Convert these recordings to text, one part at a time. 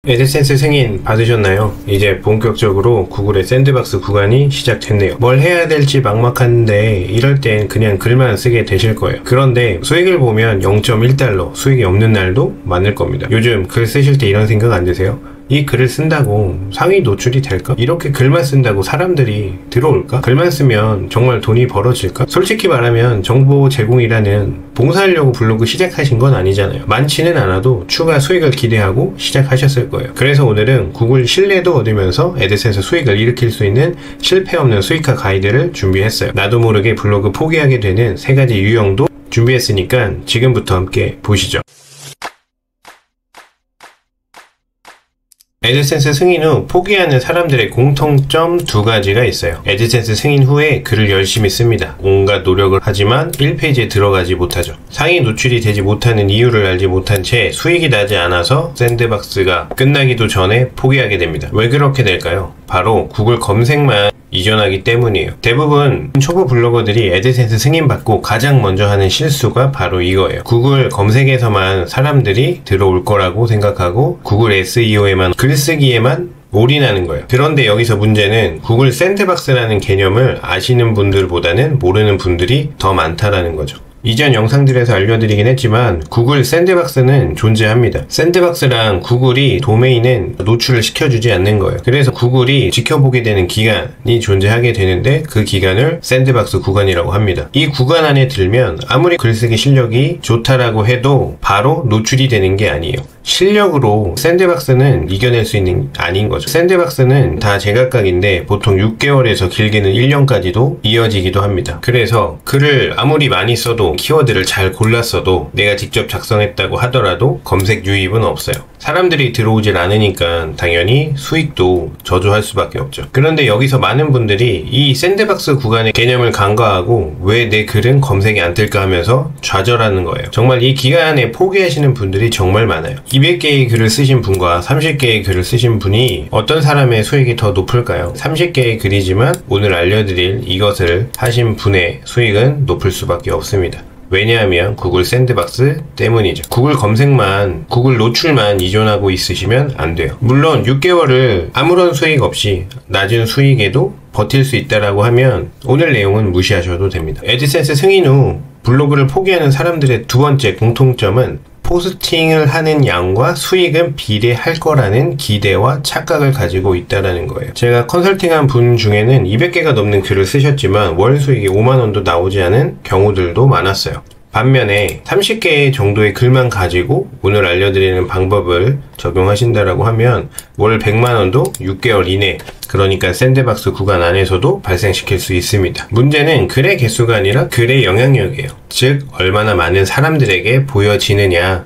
애드센스 승인 받으셨나요? 이제 본격적으로 구글의 샌드박스 구간이 시작됐네요. 뭘 해야 될지 막막한데 이럴 땐 그냥 글만 쓰게 되실 거예요. 그런데 수익을 보면 0.1달러 수익이 없는 날도 많을 겁니다. 요즘 글 쓰실 때 이런 생각 안 드세요? 이 글을 쓴다고 상위 노출이 될까? 이렇게 글만 쓴다고 사람들이 들어올까? 글만 쓰면 정말 돈이 벌어질까? 솔직히 말하면 정보 제공이라는 봉사하려고 블로그 시작하신 건 아니잖아요. 많지는 않아도 추가 수익을 기대하고 시작하셨을 거예요. 그래서 오늘은 구글 신뢰도 얻으면서 애드센스 수익을 일으킬 수 있는 실패 없는 수익화 가이드를 준비했어요. 나도 모르게 블로그 포기하게 되는 3가지 유형도 준비했으니까 지금부터 함께 보시죠. 애드센스 승인 후 포기하는 사람들의 공통점 2가지가 있어요. 애드센스 승인 후에 글을 열심히 씁니다. 온갖 노력을 하지만 1페이지에 들어가지 못하죠. 상위 노출이 되지 못하는 이유를 알지 못한 채 수익이 나지 않아서 샌드박스가 끝나기도 전에 포기하게 됩니다. 왜 그렇게 될까요? 바로 구글 검색만 이전하기 때문이에요. 대부분 초보 블로거들이 애드센스 승인받고 가장 먼저 하는 실수가 바로 이거예요. 구글 검색에서만 사람들이 들어올 거라고 생각하고 구글 SEO에만 글쓰기에만 올인하는 거예요. 그런데 여기서 문제는 구글 샌드박스라는 개념을 아시는 분들보다는 모르는 분들이 더 많다라는 거죠. 이전 영상들에서 알려드리긴 했지만 구글 샌드박스는 존재합니다. 샌드박스랑 구글이 도메인은 노출을 시켜주지 않는 거예요. 그래서 구글이 지켜보게 되는 기간이 존재하게 되는데 그 기간을 샌드박스 구간이라고 합니다. 이 구간 안에 들면 아무리 글쓰기 실력이 좋다라고 해도 바로 노출이 되는 게 아니에요. 실력으로 샌드박스는 이겨낼 수 있는 아닌 거죠. 샌드박스는 다 제각각인데 보통 6개월에서 길게는 1년까지도 이어지기도 합니다. 그래서 글을 아무리 많이 써도 키워드를 잘 골랐어도 내가 직접 작성했다고 하더라도 검색 유입은 없어요. 사람들이 들어오질 않으니까 당연히 수익도 저조할 수밖에 없죠. 그런데 여기서 많은 분들이 이 샌드박스 구간의 개념을 간과하고 왜 내 글은 검색이 안 뜰까 하면서 좌절하는 거예요. 정말 이 기간에 포기하시는 분들이 정말 많아요. 200개의 글을 쓰신 분과 30개의 글을 쓰신 분이 어떤 사람의 수익이 더 높을까요? 30개의 글이지만 오늘 알려드릴 이것을 하신 분의 수익은 높을 수밖에 없습니다. 왜냐하면 구글 샌드박스 때문이죠. 구글 검색만, 구글 노출만 의존하고 있으시면 안 돼요. 물론 6개월을 아무런 수익 없이 낮은 수익에도 버틸 수 있다라고 하면 오늘 내용은 무시하셔도 됩니다. 애드센스 승인 후 블로그를 포기하는 사람들의 2번째 공통점은 포스팅을 하는 양과 수익은 비례할 거라는 기대와 착각을 가지고 있다는 거예요. 제가 컨설팅한 분 중에는 200개가 넘는 글을 쓰셨지만 월 수익이 5만원도 나오지 않은 경우들도 많았어요. 반면에 30개 정도의 글만 가지고 오늘 알려드리는 방법을 적용하신다라고 하면 월 100만원도 6개월 이내, 그러니까 샌드박스 구간 안에서도 발생시킬 수 있습니다. 문제는 글의 개수가 아니라 글의 영향력이에요. 즉 얼마나 많은 사람들에게 보여지느냐,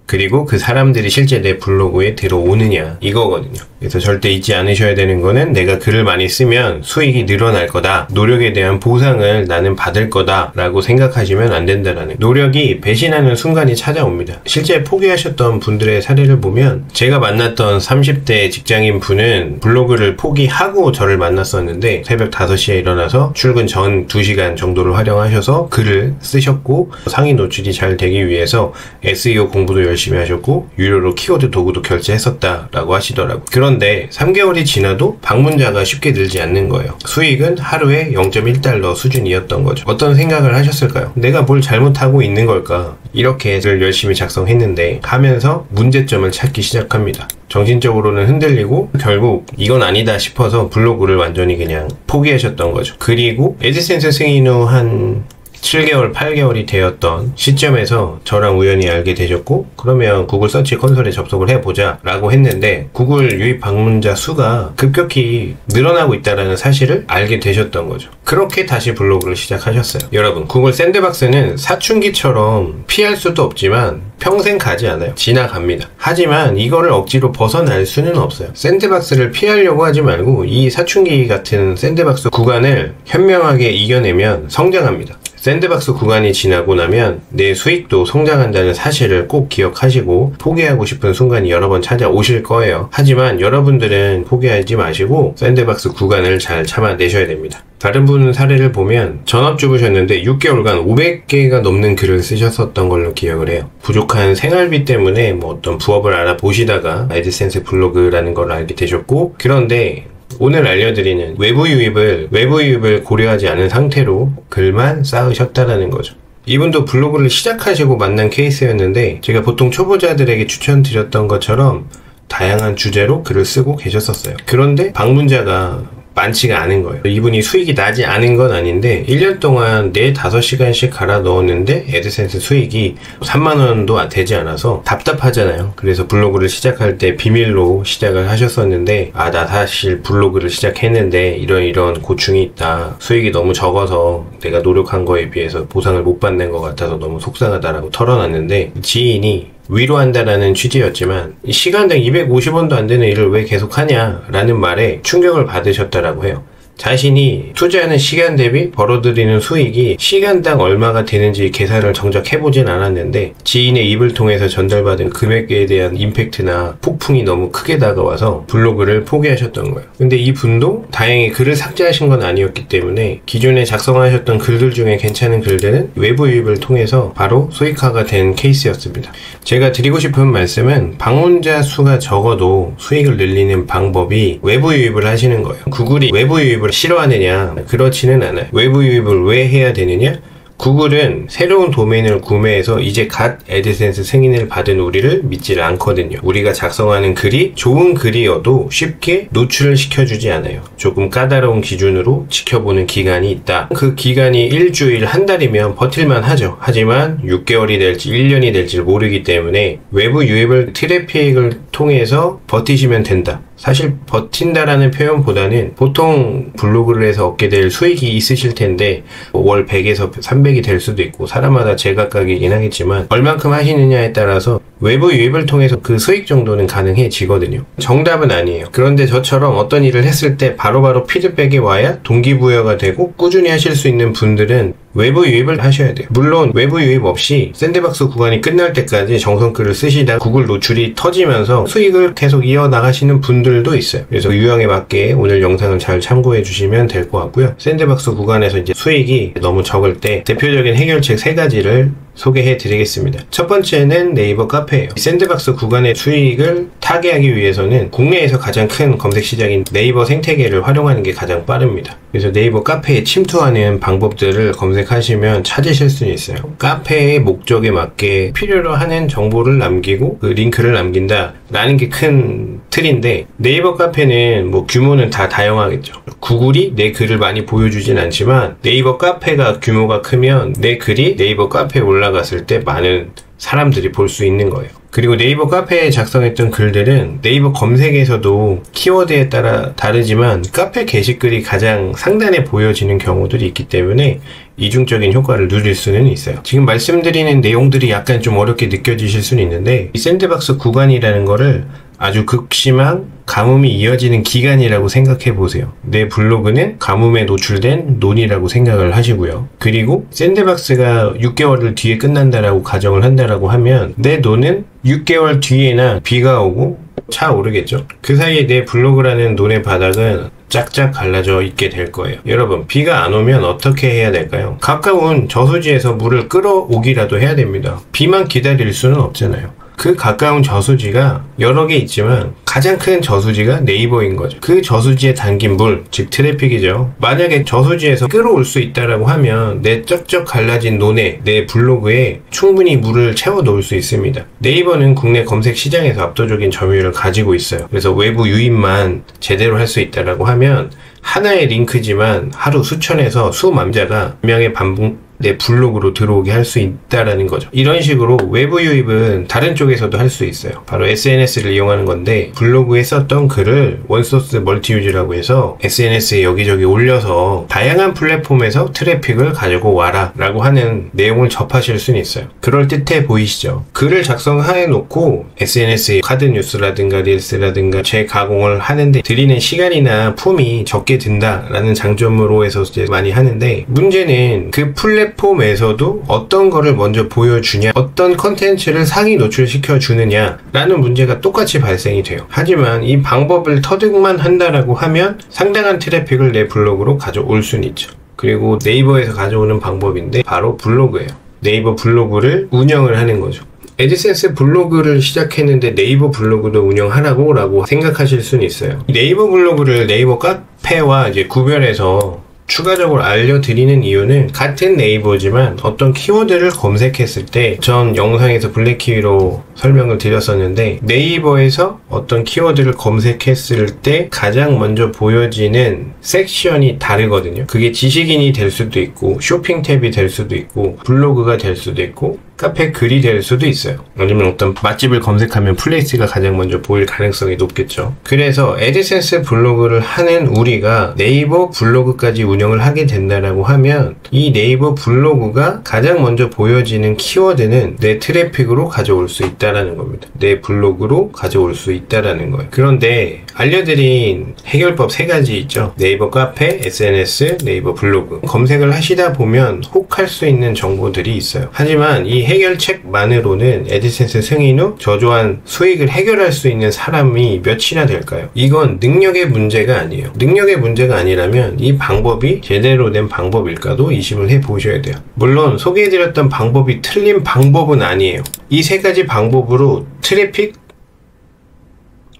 그리고 그 사람들이 실제 내 블로그에 들어오느냐, 이거거든요. 그래서 절대 잊지 않으셔야 되는 거는 내가 글을 많이 쓰면 수익이 늘어날 거다, 노력에 대한 보상을 나는 받을 거다 라고 생각하시면 안 된다라는, 노력이 배신하는 순간이 찾아옵니다. 실제 포기하셨던 분들의 사례를 보면 제가 만났던 30대 직장인 분은 블로그를 포기하고 저를 만났었는데 새벽 5시에 일어나서 출근 전 2시간 정도를 활용하셔서 글을 쓰셨고 상위 노출이 잘 되기 위해서 SEO 공부도 열심히 하셨고 유료로 키워드 도구도 결제했었다라고 하시더라고요. 그런데 3개월이 지나도 방문자가 쉽게 늘지 않는 거예요. 수익은 하루에 0.1달러 수준이었던 거죠. 어떤 생각을 하셨을까요? 내가 뭘 잘못하고 있는 걸까? 이렇게 글 열심히 작성했는데 하면서 문제점을 찾기 시작합니다. 정신적으로는 흔들리고 결국 이건 아니다 싶어서 블로그를 완전히 그냥 포기하셨던 거죠. 그리고 애드센스 승인 후 한 7개월, 8개월이 되었던 시점에서 저랑 우연히 알게 되셨고, 그러면 구글 서치 콘솔에 접속을 해보자 라고 했는데 구글 유입 방문자 수가 급격히 늘어나고 있다는 사실을 알게 되셨던 거죠. 그렇게 다시 블로그를 시작하셨어요. 여러분, 구글 샌드박스는 사춘기처럼 피할 수도 없지만 평생 가지 않아요. 지나갑니다. 하지만 이거를 억지로 벗어날 수는 없어요. 샌드박스를 피하려고 하지 말고 이 사춘기 같은 샌드박스 구간을 현명하게 이겨내면 성장합니다. 샌드박스 구간이 지나고 나면 내 수익도 성장한다는 사실을 꼭 기억하시고 포기하고 싶은 순간이 여러 번 찾아오실 거예요. 하지만 여러분들은 포기하지 마시고 샌드박스 구간을 잘 참아내셔야 됩니다. 다른 분 사례를 보면 전업주부셨는데 6개월간 500개가 넘는 글을 쓰셨었던 걸로 기억을 해요. 부족한 생활비 때문에 뭐 어떤 부업을 알아보시다가 애드센스 블로그라는 걸 알게 되셨고, 그런데 오늘 알려드리는 외부 유입을 고려하지 않은 상태로 글만 쌓으셨다라는 거죠. 이분도 블로그를 시작하시고 만난 케이스였는데, 제가 보통 초보자들에게 추천드렸던 것처럼 다양한 주제로 글을 쓰고 계셨었어요. 그런데 방문자가 많지가 않은 거예요. 이분이 수익이 나지 않은 건 아닌데 1년 동안 4-5시간씩 갈아 넣었는데 애드센스 수익이 3만원도 되지 않아서 답답하잖아요. 그래서 블로그를 시작할 때 비밀로 시작을 하셨었는데, 나 사실 블로그를 시작했는데 이런 고충이 있다, 수익이 너무 적어서 내가 노력한 거에 비해서 보상을 못 받는 것 같아서 너무 속상하다라고 털어놨는데, 지인이 위로한다라는 취지였지만 시간당 250원도 안 되는 일을 왜 계속하냐 라는 말에 충격을 받으셨다라고 해요. 자신이 투자하는 시간 대비 벌어들이는 수익이 시간당 얼마가 되는지 계산을 정작 해보진 않았는데, 지인의 입을 통해서 전달받은 금액에 대한 임팩트나 폭풍이 너무 크게 다가와서 블로그를 포기하셨던 거예요. 근데 이 분도 다행히 글을 삭제하신 건 아니었기 때문에 기존에 작성하셨던 글들 중에 괜찮은 글들은 외부 유입을 통해서 바로 수익화가 된 케이스였습니다. 제가 드리고 싶은 말씀은 방문자 수가 적어도 수익을 늘리는 방법이 외부 유입을 하시는 거예요. 구글이 외부 유입을 싫어하느냐? 그렇지는 않아요. 외부 유입을 왜 해야 되느냐? 구글은 새로운 도메인을 구매해서 이제 갓 애드센스 승인을 받은 우리를 믿지를 않거든요. 우리가 작성하는 글이 좋은 글이어도 쉽게 노출을 시켜주지 않아요. 조금 까다로운 기준으로 지켜보는 기간이 있다. 그 기간이 일주일, 한 달이면 버틸만 하죠. 하지만 6개월이 될지 1년이 될지 모르기 때문에 외부 유입을 트래픽을 통해서 버티시면 된다. 사실 버틴다라는 표현보다는 보통 블로그를 해서 얻게 될 수익이 있으실 텐데 월 100에서 300이 될 수도 있고 사람마다 제각각이긴 하겠지만 얼만큼 하시느냐에 따라서 외부 유입을 통해서 그 수익 정도는 가능해지거든요. 정답은 아니에요. 그런데 저처럼 어떤 일을 했을 때 바로바로 피드백이 와야 동기부여가 되고 꾸준히 하실 수 있는 분들은 외부 유입을 하셔야 돼요. 물론 외부 유입 없이 샌드박스 구간이 끝날 때까지 정성글을 쓰시다 구글 노출이 터지면서 수익을 계속 이어나가시는 분들도 있어요. 그래서 유형에 맞게 오늘 영상을 잘 참고해 주시면 될 것 같고요. 샌드박스 구간에서 이제 수익이 너무 적을 때 대표적인 해결책 3가지를 소개해 드리겠습니다. 첫 번째는 네이버 카페예요. 샌드박스 구간의 수익을 타개하기 위해서는 국내에서 가장 큰 검색 시장인 네이버 생태계를 활용하는 게 가장 빠릅니다. 그래서 네이버 카페에 침투하는 방법들을 검색하시면 찾으실 수 있어요. 카페의 목적에 맞게 필요로 하는 정보를 남기고 그 링크를 남긴다 라는 게 큰 틀인데, 네이버 카페는 뭐 규모는 다 다양하겠죠. 구글이 내 글을 많이 보여주진 않지만 네이버 카페가 규모가 크면 내 글이 네이버 카페에 올라갔을 때 많은 사람들이 볼 수 있는 거예요. 그리고 네이버 카페에 작성했던 글들은 네이버 검색에서도 키워드에 따라 다르지만 카페 게시글이 가장 상단에 보여지는 경우들이 있기 때문에 이중적인 효과를 누릴 수는 있어요. 지금 말씀드리는 내용들이 약간 좀 어렵게 느껴지실 수는 있는데, 이 샌드박스 구간이라는 거를 아주 극심한 가뭄이 이어지는 기간이라고 생각해 보세요. 내 블로그는 가뭄에 노출된 논이라고 생각을 하시고요. 그리고 샌드박스가 6개월을 뒤에 끝난다라고 가정을 한다라고 하면 내 논은 6개월 뒤에나 비가 오고 차오르겠죠. 그 사이에 내 블로그라는 논의 바닥은 짝짝 갈라져 있게 될 거예요. 여러분, 비가 안 오면 어떻게 해야 될까요? 가까운 저수지에서 물을 끌어오기라도 해야 됩니다. 비만 기다릴 수는 없잖아요. 그 가까운 저수지가 여러 개 있지만 가장 큰 저수지가 네이버인 거죠. 그 저수지에 담긴 물, 즉 트래픽이죠. 만약에 저수지에서 끌어올 수 있다라고 하면 내 쩍쩍 갈라진 논에, 내 블로그에 충분히 물을 채워 놓을 수 있습니다. 네이버는 국내 검색 시장에서 압도적인 점유율을 가지고 있어요. 그래서 외부 유입만 제대로 할 수 있다라고 하면 하나의 링크지만 하루 수천에서 수만 자가 분명히 반복 내 블로그로 들어오게 할 수 있다라는 거죠. 이런 식으로 외부 유입은 다른 쪽에서도 할 수 있어요. 바로 SNS를 이용하는 건데, 블로그에 썼던 글을 원소스 멀티유즈라고 해서 SNS에 여기저기 올려서 다양한 플랫폼에서 트래픽을 가지고 와라 라고 하는 내용을 접하실 수는 있어요. 그럴듯해 보이시죠? 글을 작성해 놓고 SNS에 카드 뉴스라든가 릴스라든가 재가공을 하는데 들이는 시간이나 품이 적게 든다라는 장점으로 해서 이제 많이 하는데, 문제는 그 플랫폼 플랫폼에서도 어떤 거를 먼저 보여주냐, 어떤 컨텐츠를 상위 노출시켜 주느냐 라는 문제가 똑같이 발생이 돼요. 하지만 이 방법을 터득만 한다라고 하면 상당한 트래픽을 내 블로그로 가져올 수는 있죠. 그리고 네이버에서 가져오는 방법인데 바로 블로그예요. 네이버 블로그를 운영을 하는 거죠. 애드센스 블로그를 시작했는데 네이버 블로그도 운영하라고 라고 생각하실 수는 있어요. 네이버 블로그를 네이버 카페와 이제 구별해서 추가적으로 알려드리는 이유는 같은 네이버지만 어떤 키워드를 검색했을 때 전 영상에서 블랙키위로 설명을 드렸었는데 네이버에서 어떤 키워드를 검색했을 때 가장 먼저 보여지는 섹션이 다르거든요. 그게 지식인이 될 수도 있고 쇼핑 탭이 될 수도 있고 블로그가 될 수도 있고 카페 글이 될 수도 있어요. 아니면 어떤 맛집을 검색하면 플레이스가 가장 먼저 보일 가능성이 높겠죠. 그래서 애드센스 블로그를 하는 우리가 네이버 블로그까지 운영을 하게 된다라고 하면 이 네이버 블로그가 가장 먼저 보여지는 키워드는 내 트래픽으로 가져올 수 있다라는 겁니다. 내 블로그로 가져올 수 있다라는 거예요. 그런데 알려드린 해결법 3가지 있죠. 네이버 카페, SNS, 네이버 블로그. 검색을 하시다 보면 혹할 수 있는 정보들이 있어요. 하지만 이 해결책만으로는 애드센스 승인 후 저조한 수익을 해결할 수 있는 사람이 몇이나 될까요? 이건 능력의 문제가 아니에요. 능력의 문제가 아니라면 이 방법이 제대로 된 방법일까도 의심을 해보셔야 돼요. 물론 소개해드렸던 방법이 틀린 방법은 아니에요. 이 3가지 방법으로 트래픽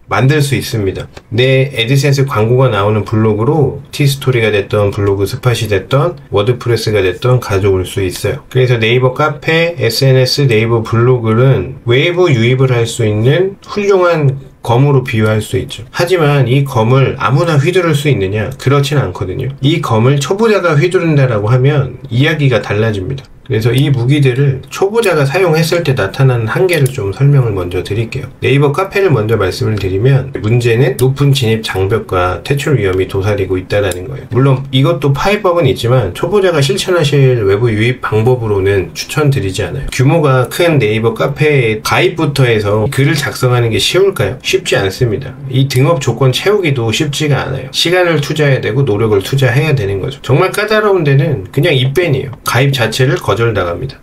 만들 수 있습니다. 내 애드센스 광고가 나오는 블로그로 티스토리가 됐던 블로그 스팟이 됐던 워드프레스가 됐던 가져올 수 있어요. 그래서 네이버 카페, SNS, 네이버 블로그는 외부 유입을 할 수 있는 훌륭한 검으로 비유할 수 있죠. 하지만 이 검을 아무나 휘두를 수 있느냐? 그렇진 않거든요. 이 검을 초보자가 휘두른다라고 하면 이야기가 달라집니다. 그래서 이 무기들을 초보자가 사용했을 때 나타나는 한계를 좀 설명을 먼저 드릴게요. 네이버 카페를 먼저 말씀을 드리면 문제는 높은 진입 장벽과 퇴출 위험이 도사리고 있다는 거예요. 물론 이것도 파해법은 있지만 초보자가 실천하실 외부 유입 방법으로는 추천드리지 않아요. 규모가 큰 네이버 카페에 가입부터 해서 글을 작성하는 게 쉬울까요? 쉽지 않습니다. 이 등업 조건 채우기도 쉽지가 않아요. 시간을 투자해야 되고 노력을 투자해야 되는 거죠. 정말 까다로운 데는 그냥 입밴이에요. 가입 자체를 거절당합니다.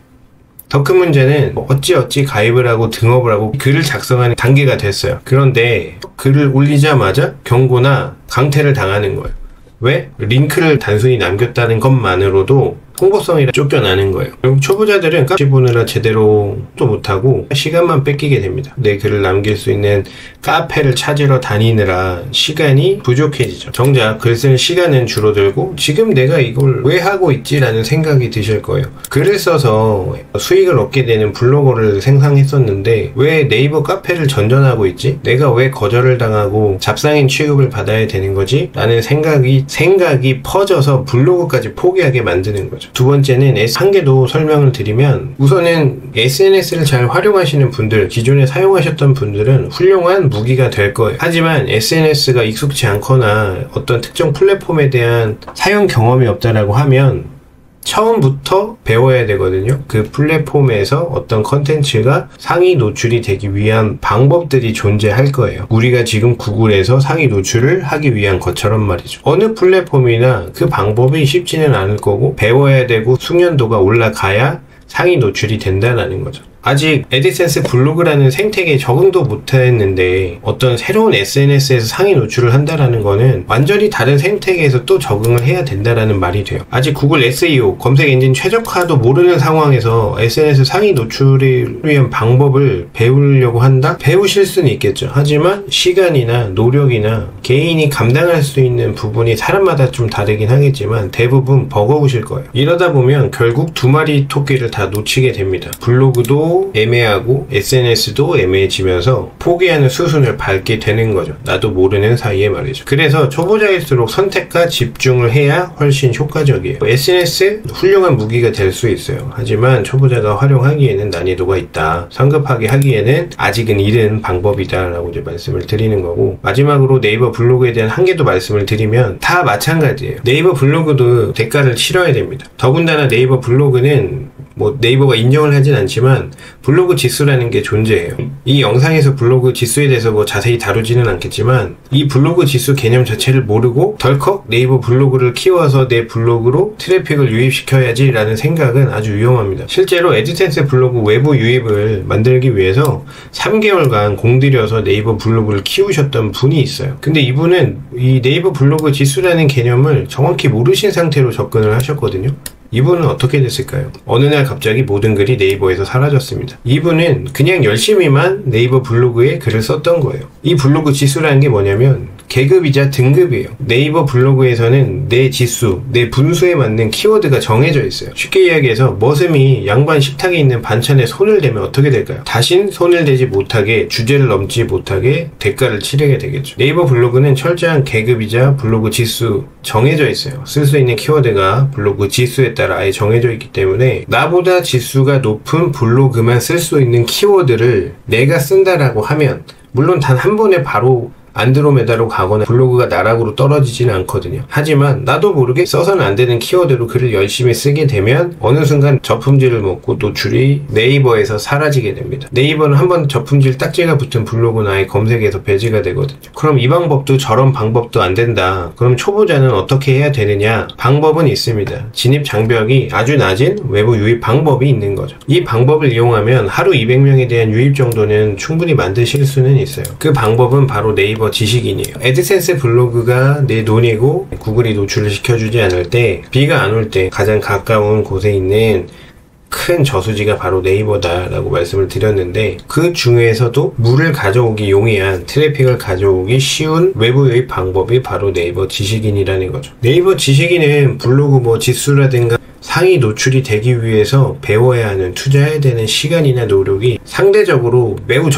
더 큰 문제는 어찌 가입을 하고 등업을 하고 글을 작성하는 단계가 됐어요. 그런데 글을 올리자마자 경고나 강퇴를 당하는 거예요. 왜? 링크를 단순히 남겼다는 것만으로도 홍보성이 쫓겨나는 거예요. 그리고 초보자들은 카페 보느라 제대로 또 못하고 시간만 뺏기게 됩니다. 내 글을 남길 수 있는 카페를 찾으러 다니느라 시간이 부족해지죠. 정작 글 쓸 시간은 줄어들고 지금 내가 이걸 왜 하고 있지? 라는 생각이 드실 거예요. 글을 써서 수익을 얻게 되는 블로거를 생산했었는데 왜 네이버 카페를 전전하고 있지? 내가 왜 거절을 당하고 잡상인 취급을 받아야 되는 거지? 라는 생각이 퍼져서 블로그까지 포기하게 만드는 거죠. 두 번째는 한계도 설명을 드리면 우선은 SNS를 잘 활용하시는 분들, 기존에 사용하셨던 분들은 훌륭한 무기가 될 거예요. 하지만 SNS가 익숙치 않거나 어떤 특정 플랫폼에 대한 사용 경험이 없다라고 하면 처음부터 배워야 되거든요. 그 플랫폼에서 어떤 컨텐츠가 상위 노출이 되기 위한 방법들이 존재할 거예요. 우리가 지금 구글에서 상위 노출을 하기 위한 것처럼 말이죠. 어느 플랫폼이나 그 방법이 쉽지는 않을 거고 배워야 되고 숙련도가 올라가야 상위 노출이 된다는 거죠. 아직 애드센스 블로그라는 생태계에 적응도 못했는데 어떤 새로운 SNS에서 상위 노출을 한다라는 거는 완전히 다른 생태계에서 또 적응을 해야 된다라는 말이 돼요. 아직 구글 SEO, 검색 엔진 최적화도 모르는 상황에서 SNS 상위 노출을 위한 방법을 배우려고 한다? 배우실 수는 있겠죠. 하지만 시간이나 노력이나 개인이 감당할 수 있는 부분이 사람마다 좀 다르긴 하겠지만 대부분 버거우실 거예요. 이러다 보면 결국 두 마리 토끼를 다 놓치게 됩니다. 블로그도 애매하고 SNS도 애매해지면서 포기하는 수순을 밟게 되는 거죠. 나도 모르는 사이에 말이죠. 그래서 초보자일수록 선택과 집중을 해야 훨씬 효과적이에요. SNS 훌륭한 무기가 될 수 있어요. 하지만 초보자가 활용하기에는 난이도가 있다. 성급하게 하기에는 아직은 이른 방법이다 라고 이제 말씀을 드리는 거고, 마지막으로 네이버 블로그에 대한 한계도 말씀을 드리면 다 마찬가지예요. 네이버 블로그도 대가를 치러야 됩니다. 더군다나 네이버 블로그는 뭐 네이버가 인정을 하진 않지만 블로그 지수라는 게 존재해요. 이 영상에서 블로그 지수에 대해서 뭐 자세히 다루지는 않겠지만 이 블로그 지수 개념 자체를 모르고 덜컥 네이버 블로그를 키워서 내 블로그로 트래픽을 유입시켜야지 라는 생각은 아주 위험합니다. 실제로 애드센스 블로그 외부 유입을 만들기 위해서 3개월간 공들여서 네이버 블로그를 키우셨던 분이 있어요. 근데 이분은 이 네이버 블로그 지수라는 개념을 정확히 모르신 상태로 접근을 하셨거든요. 이분은 어떻게 됐을까요? 어느 날 갑자기 모든 글이 네이버에서 사라졌습니다. 이분은 그냥 열심히만 네이버 블로그에 글을 썼던 거예요. 이 블로그 지수라는 게 뭐냐면 계급이자 등급이에요. 네이버 블로그에서는 내 지수, 내 분수에 맞는 키워드가 정해져 있어요. 쉽게 이야기해서 머슴이 양반 식탁에 있는 반찬에 손을 대면 어떻게 될까요? 다신 손을 대지 못하게, 주제를 넘지 못하게 대가를 치르게 되겠죠. 네이버 블로그는 철저한 계급이자 블로그 지수 정해져 있어요. 쓸 수 있는 키워드가 블로그 지수에 따라 아예 정해져 있기 때문에 나보다 지수가 높은 블로그만 쓸 수 있는 키워드를 내가 쓴다라고 하면 물론 단 한 번에 바로 안드로메다로 가거나 블로그가 나락으로 떨어지지는 않거든요. 하지만 나도 모르게 써서는 안 되는 키워드로 글을 열심히 쓰게 되면 어느 순간 저품질을 먹고 노출이 네이버에서 사라지게 됩니다. 네이버는 한번 저품질 딱지가 붙은 블로그는 아예 검색에서 배제가 되거든요. 그럼 이 방법도 저런 방법도 안 된다. 그럼 초보자는 어떻게 해야 되느냐? 방법은 있습니다. 진입 장벽이 아주 낮은 외부 유입 방법이 있는 거죠. 이 방법을 이용하면 하루 200명에 대한 유입 정도는 충분히 만드실 수는 있어요. 그 방법은 바로 네이버 지식인이에요. 애드센스 블로그가 내 돈이고 구글이 노출을 시켜주지 않을 때, 비가 안 올 때 가장 가까운 곳에 있는 큰 저수지가 바로 네이버다라고 말씀을 드렸는데, 그 중에서도 물을 가져오기 용이한, 트래픽을 가져오기 쉬운 외부 유입 방법이 바로 네이버 지식인이라는 거죠. 네이버 지식인은 블로그 뭐 지수라든가 상위 노출이 되기 위해서 배워야 하는, 투자해야 되는 시간이나 노력이 상대적으로 매우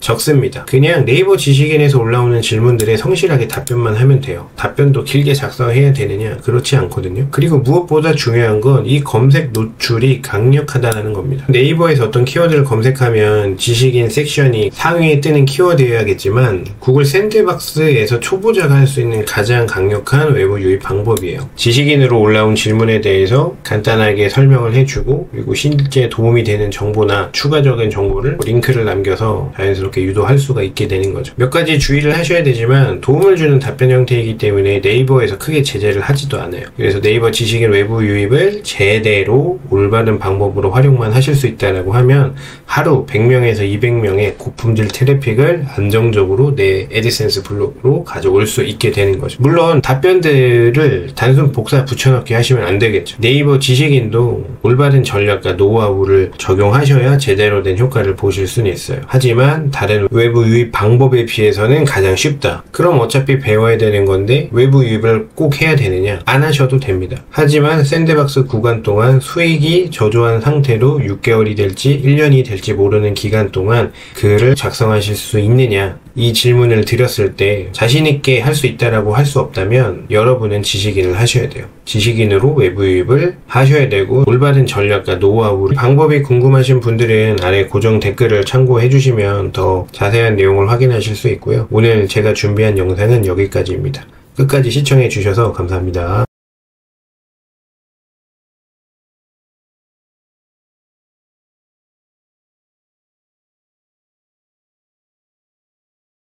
적습니다. 그냥 네이버 지식인에서 올라오는 질문들에 성실하게 답변만 하면 돼요. 답변도 길게 작성해야 되느냐? 그렇지 않거든요. 그리고 무엇보다 중요한 건 이 검색 노출이 강력하다는 겁니다. 네이버에서 어떤 키워드를 검색하면 지식인 섹션이 상위에 뜨는 키워드여야겠지만 구글 샌드박스에서 초보자가 할 수 있는 가장 강력한 외부 유입 방법이에요. 지식인으로 올라온 질문에 대해서 간단하게 설명을 해주고, 그리고 실제 도움이 되는 정보나 추가적인 정보를 링크를 남겨서 자연스럽게 유도할 수가 있게 되는 거죠. 몇 가지 주의를 하셔야 되지만 도움을 주는 답변 형태이기 때문에 네이버에서 크게 제재를 하지도 않아요. 그래서 네이버 지식인 외부 유입을 제대로 올바른 방법으로 활용만 하실 수 있다고 하면 하루 100명에서 200명의 고품질 트래픽을 안정적으로 내 애드센스 블로그로 가져올 수 있게 되는 거죠. 물론 답변들을 단순 복사 붙여넣기 하시면 안 되겠죠. 네이버 지식인도 올바른 전략과 노하우를 적용하셔야 제대로 된 효과를 보실 수는 있어요. 하지만 다른 외부 유입 방법에 비해서는 가장 쉽다. 그럼 어차피 배워야 되는 건데 외부 유입을 꼭 해야 되느냐? 안 하셔도 됩니다. 하지만 샌드박스 구간 동안 수익이 저조한 상태로 6개월이 될지 1년이 될지 모르는 기간 동안 글을 작성하실 수 있느냐? 이 질문을 드렸을 때 자신있게 할 수 있다라고 할 수 없다면 여러분은 지식인을 하셔야 돼요. 지식인으로 외부 유입을 하셔야 되고, 올바른 전략과 노하우, 방법이 궁금하신 분들은 아래 고정 댓글을 참고해 주시면 더 자세한 내용을 확인하실 수 있고요. 오늘 제가 준비한 영상은 여기까지입니다. 끝까지 시청해 주셔서 감사합니다.